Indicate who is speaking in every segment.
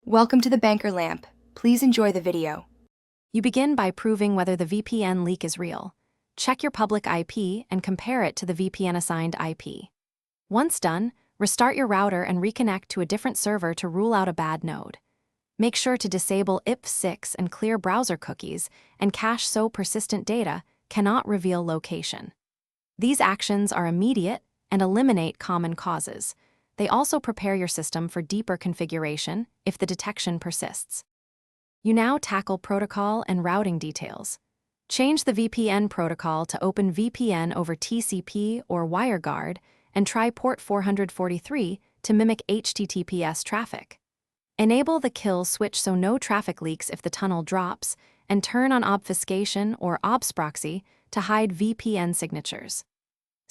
Speaker 1: Welcome to the Banker Lamp. Please enjoy the video.
Speaker 2: You begin by proving whether the VPN leak is real. Check your public IP and compare it to the VPN-assigned IP. Once done, restart your router and reconnect to a different server to rule out a bad node. Make sure to disable IPv6 and clear browser cookies and cache so persistent data cannot reveal location. These actions are immediate and eliminate common causes. They also prepare your system for deeper configuration if the detection persists. You now tackle protocol and routing details. Change the VPN protocol to OpenVPN over TCP or WireGuard and try port 443 to mimic HTTPS traffic. Enable the kill switch so no traffic leaks if the tunnel drops, and turn on obfuscation or obfusproxy to hide VPN signatures.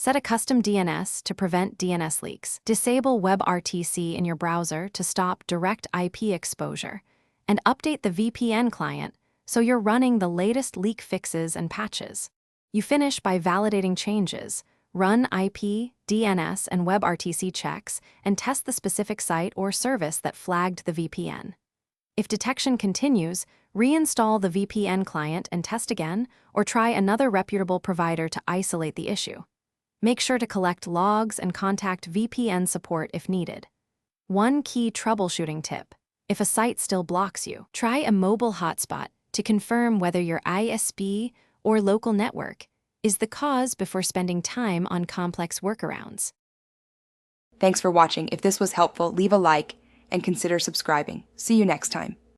Speaker 2: Set a custom DNS to prevent DNS leaks. Disable WebRTC in your browser to stop direct IP exposure, and update the VPN client so you're running the latest leak fixes and patches. You finish by validating changes, run IP, DNS, and WebRTC checks, and test the specific site or service that flagged the VPN. If detection continues, reinstall the VPN client and test again, or try another reputable provider to isolate the issue. Make sure to collect logs and contact VPN support if needed. One key troubleshooting tip: if a site still blocks you, try a mobile hotspot to confirm whether your ISP or local network is the cause before spending time on complex workarounds.
Speaker 1: Thanks for watching. If this was helpful, leave a like and consider subscribing. See you next time.